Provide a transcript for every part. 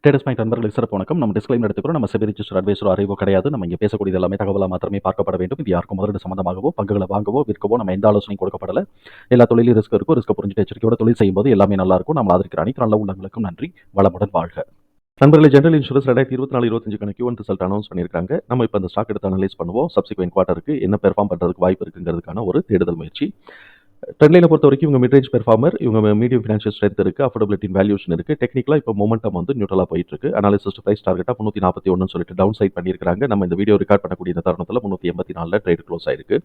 Traders point நண்பர்களுக்கு சிறப்பு வணக்கம். நம்ம டிஸ்க்ளைமர் எடுத்துக்கிறோம். நம்ம செபி ரிஜிஸ்டர் அட்வைசரோ அறிவோ கிடையாது. நம்ம இங்கே பேசக்கூடியது எல்லாமே தகவலாக மாத்திரமே பார்க்கப்பட வேண்டும். இது யாருக்கும் முதலீடு சம்பந்தமாகவோ பங்குகளை வாங்கவோ விற்கவோ நம்ம எந்த ஆலோசனையும் கொடுக்கப்படல. எல்லா தொழிலும் ரிஸ்க் இருக்கும். ரிஸ்க் புரிஞ்சுட்டு எச்சரிக்கையோட தொழில் செய்யும்போது எல்லாமே நல்லா இருக்கும். நம்ம ஆதரிக்கிற அனைத்து நல்ல உள்ளங்களுக்கும் நன்றி. வளமுடன் வாழ்க. நண்பர்களே, general insurance 2024-25 Q1 result announce பண்ணியிருக்காங்க. நம்ம இப்போ அந்த ஸ்டாக் எடுத்து அனலைஸ் பண்ணுவோம். சப்சிக்வெண்ட் குவார்ட்டருக்கு என்ன பெர்ஃபார்ம் பண்ணுறதுக்கு வாய்ப்பு இருக்குங்கிறதுக்கான ஒரு தேடுதல் முயற்சி. ட்ரெண்ட்லைனை பொறுத்த வரைக்கும் இவங்க மிட் ரேஞ்ச் பெர்ஃபார்மர், இவங்க மீடியம் ஃபினான்ஷியல் ஸ்ட்ரென்த் இருக்குது, அஃபோர்டபிலிட்டி வேல்யூஷன் இருக்குது. டெக்னிக்கலாக இப்போ மொமெண்டம் வந்து நியூட்ரலாக போயிட்டு இருக்கு. அனாலிசிஸ் ப்ரைஸ் டார்கெட்டாக 341 சொல்லிட்டு டவுன் சைட் பண்ணியிருக்காங்க. நம்ம இந்த வீடியோ ரெக்கார்ட் பண்ணக்கூடிய இந்த தருணத்தில் 384 ட்ரேட் க்ளோஸ் ஆயிருக்கு.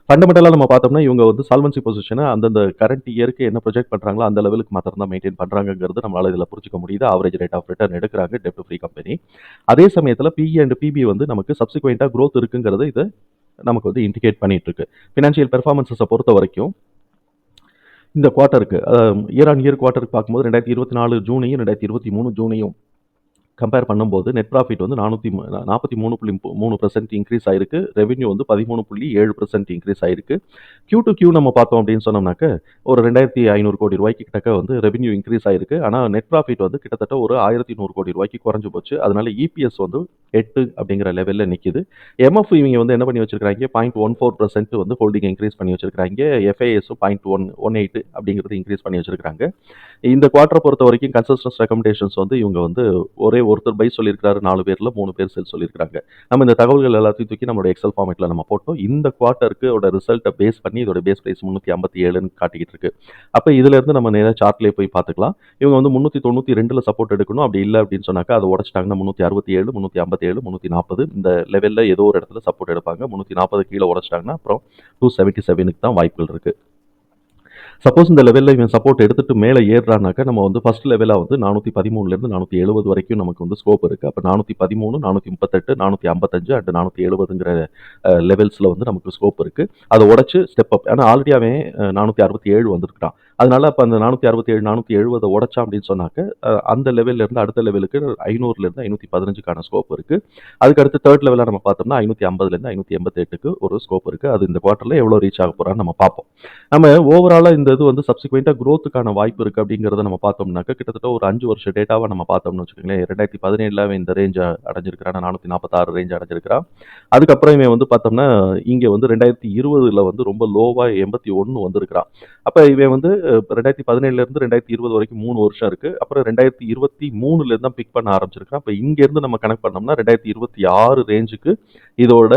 ஃபண்டமெண்டலாக நம்ம பார்த்தோம்னா இவங்க வந்து சால்வன்சி பொசிஷனை அந்தந்த கரண்ட் இயருக்கு என்ன ப்ரொஜெக்ட் பண்ணுறாங்களோ அந்த லெவலுக்கு மாத்திரம் தான் மெயின்டைன் பண்ணுறாங்கிறது நம்மளால் இதில் புரிஞ்சிக்க முடியுது. ஆவரேஜ் ரேட் ஆஃப் ரிட்டர்ன் எடுக்கிறாங்க டெப்ட் ஃப்ரீ கம்பெனி. அதே சமயத்தில் பிஇ அண்ட் பிபி வந்து நமக்கு சப்சிக்வெண்ட்டாக க்ரோத் இருக்குங்கிறது இது நமக்கு வந்து இண்டிகேட் பண்ணிட்டு இருக்கு. ஃபினான்ஷியல் பெர்ஃபார்மன்ஸை பொறுத்த வரைக்கும் இந்த குவார்ட்டருக்கு இயர் ஆன் இயர் குவார்ட்டருக்கு பார்க்கும்போது 2024 ஜூனையும் 2023 ஜூனையும் கம்பேர் பண்ணும்போது நெட் ப்ராஃபிட் வந்து 43.3% இன்க்ரீஸ் ஆயிருக்கு. ரெவென்யூ வந்து 13.7% இன்க்ரீஸ் ஆயிருக்கு. Q2Q நம்ம பார்த்தோம் அப்படின்னு சொன்னோம்னாக்க ஒரு 2500 கோடி ரூபாய்க்கு கிட்டக்க வந்து ரெவென்யூ இன்க்ரீஸ் ஆயிருக்கு. ஆனால் நெட் ப்ராஃபிட் வந்து கிட்டத்தட்ட ஒரு 1100 கோடி ரூபாய்க்கு குறைஞ்சு போச்சு. அதனால இபிஎஸ் வந்து 8 அப்படிங்கிற லெவலில் நிற்கிது. எம்எஃப் இவங்க வந்து என்ன பண்ணி வச்சிருக்காங்க, 0.14% வந்து ஹோல்டிங் இன்க்ரீஸ் பண்ணி வச்சிருக்காங்க. எஃப்ஐஎஸும் 0.18 அப்படிங்கிறது இன்க்ரீஸ் பண்ணி வச்சிருக்காங்க. இந்த குவார்ட்டரை பொறுத்த வரைக்கும் கன்சல்டன்ஸ் ரெக்கமெண்டேஷன்ஸ் வந்து இவங்க வந்து ஒருத்தர் பை சொல்லியிருக்காரு, 4 பேரில் 3 பேர் செல் சொல்லியிருக்காங்க. நம்ம இந்த தகவல்கள் எல்லாத்தையும் தூக்கி நம்மளோட எக்ஸல் ஃபார்மேட்டில் நம்ம போட்டோம். இந்த குவார்ட்டருக்கு ரிசல்ட்டை பேஸ் பண்ணி இதோட பேஸ் ப்ரைஸ் 357ன்னு காட்டிக்கிட்டு இருக்கு. அப்போ இதுலேருந்து நம்ம நேராக சார்ட்லேயே போய் பார்த்துக்கலாம். இவங்க வந்து 392 சப்போர்ட் எடுக்கணும். அப்படி இல்லை அப்படின்னு சொன்னாக்கா அதை உடச்சிட்டாங்கன்னா 367, 357, 340 இந்த லெவலில் ஏதோ ஒரு இடத்துல சப்போர்ட் எடுப்பாங்க. 340 கீழே உடச்சிட்டாங்கன்னா அப்புறம் 277க்கு தான் வாய்ப்புகள் இருக்குது. சப்போஸ் இந்த லெவலில் இவன் சப்போர்ட் எடுத்துட்டு மேலே ஏறுறானாக்கா நம்ம வந்து ஃபர்ஸ்ட் லெவலாக வந்து 413 470 வரைக்கும் நமக்கு வந்து ஸ்கோப் இருக்குது. அப்போ 413, 438, 455 அண்ட் 470ங்கிற லெவல்ஸில் வந்து நமக்கு ஸ்கோப் இருக்குது. அதை உடச்சி ஸ்டெப் அப். ஆனால் ஆல்ரெடி அவன் 467 வந்திருக்கிறான். அதனால அப்போ அந்த 467, 470 உடச்சான் அப்படின்னு சொன்னாக்க அந்த லெவல்லேருந்து அடுத்த லெவலுக்கு 500லேருந்து 515க்கான ஸ்கோப் இருக்குது. அதுக்கடுத்து தேர்ட் லெவலாக நம்ம பார்த்தோம்னா 550லேருந்து 588க்கு ஒரு ஸ்கோப் இருக்குது. அது இந்த குவார்ட்டரில் எவ்வளோ ரீச் ஆக போகிறான்னு நம்ம பார்ப்போம். நம்ம ஓவராலாக இந்த இது வந்து சப்சிக்வெண்ட்டாக க்ரோத்துக்கான வாய்ப்பு இருக்குது அப்படிங்கிறத நம்ம பார்த்தோம்னாக்க கிட்டத்தட்ட ஒரு 5 வருஷ டேட்டாவை நம்ம பார்த்தோம்னு வச்சுக்கோங்களேன். 2017 இந்த ரேஞ்சை அடைஞ்சிருக்கிறான், 446 ரேஞ்ச் அடைஞ்சிருக்கிறான். அதுக்கப்புறம் இவன் வந்து பார்த்தோம்னா இங்கே வந்து 2020 வந்து ரொம்ப லோவாக 81 வந்திருக்கிறான். அப்போ இவன் வந்து 2017 2020 வரைக்கும் 3 வருஷம் இருக்குது. அப்புறம் 2023 தான் பிக் பண்ண ஆரம்பிச்சிருக்கான். அப்போ இங்கேருந்து நம்ம கனெக்ட் பண்ணோம்னா 2026 ரேஞ்சுக்கு இதோட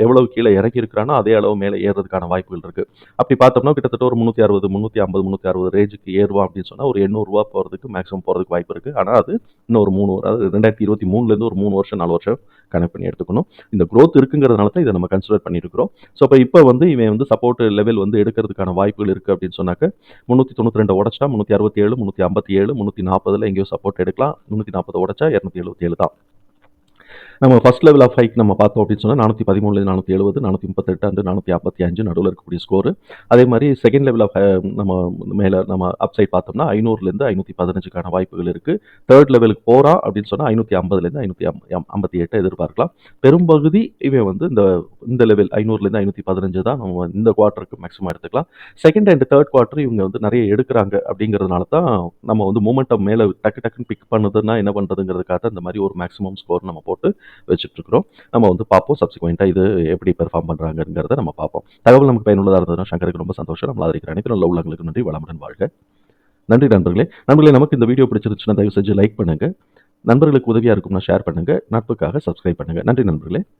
எவ்வளவு கீழே இறக்கி இருக்கிறானோ அதே அளவு மேலே ஏறுறதுக்கான வாய்ப்புகள் இருக்குது. அப்படி பார்த்தோம்னா கிட்டத்தட்ட ஒரு 360, 350, 360 ரேஞ்சுக்கு ஏறுவான் அப்படின்னு சொன்னால் ஒரு 800 ரூபா போகிறதுக்கு மேக்ஸிமம் போகிறதுக்கு வாய்ப்பு இருக்குது. ஆனால் அது இன்னும் ஒரு 3 அதாவது 2023 ஒரு 3 வருஷம் 4 வருஷம் கனெக்ட் பண்ணி எடுத்துக்கணும். இந்த க்ரோத் இருக்குங்கிறதுனால தான் இதை நம்ம கன்சிடர் பண்ணியிருக்கிறோம். ஸோ இப்போ வந்து இவன் வந்து சப்போர்ட் லெவல் வந்து எடுக்கிறதுக்கான வாய்ப்புகள் இருக்குது அப்படின்னு சொன்னாக்க 392 உடச்சா 367, 357, 340 எங்கேயோ சப்போர்ட் எடுக்கலாம். 340 உடச்சா 277 தான். நம்ம ஃபர்ஸ்ட் லெவல் ஆஃப் ஹைக் நம்ம பார்த்தோம் அப்படின்னு சொன்னால் 413, 470, 438 அண்ட் 455 நடுவில் இருக்கக்கூடிய ஸ்கோரு. அதே மாதிரி செகண்ட் லெவல் ஆஃப் நம்ம மேலே நம்ம அப்சைட் பார்த்தோம்னா 500லேருந்து 515க்கான வாய்ப்புகள் இருக்குது. தேர்ட் லெவலுக்கு போகிறான் அப்படின்னு சொன்னால் 550லேருந்து 558 எதிர்பார்க்கலாம். பெரும்பகுதி இவன் வந்து இந்த லெவல் 500லேருந்து 515 தான் நம்ம இந்த குவார்ட்டருக்கு மேக்ஸிமம் எடுத்துக்கலாம். செகண்ட் அண்ட் தேர்ட் குவார்ட்டர் இவங்க வந்து நிறைய எடுக்கிறாங்க அப்படிங்கிறதுனால தான் நம்ம வந்து மூமெண்டம் மேலே டக்குன்னு பிக் பண்ணுதுன்னா என்ன பண்ணுறதுங்கிறதுக்காக இந்த மாதிரி ஒரு மேக்ஸிமம் ஸ்கோர் நம்ம போட்டு வச்சுட்ருக்கிறோம். நம்ம வந்து பார்ப்போம் சப்சிக்வெண்ட்டாக இது எப்படி பெர்ஃபார்ம் பண்ணுறாங்கிறத நம்ம பார்ப்போம். தகவல் நமக்கு பயனுள்ளதாக இருந்ததுன்னா சங்கருக்கு ரொம்ப சந்தோஷம். நம்ம ஆதரிக்கிற அனைத்து நல்ல உள்ளங்களுக்கு நன்றி. வளமுடன் வாழ்க. நன்றி நண்பர்களே, நமக்கு இந்த வீடியோ பிடிச்சிருச்சுன்னா தயவு செஞ்சு லைக் பண்ணுங்கள். நண்பர்களுக்கு உதவியாக இருக்கும்னா ஷேர் பண்ணுங்கள். நட்புக்காக சப்ஸ்கிரைப் பண்ணுங்கள். நன்றி நண்பர்களே.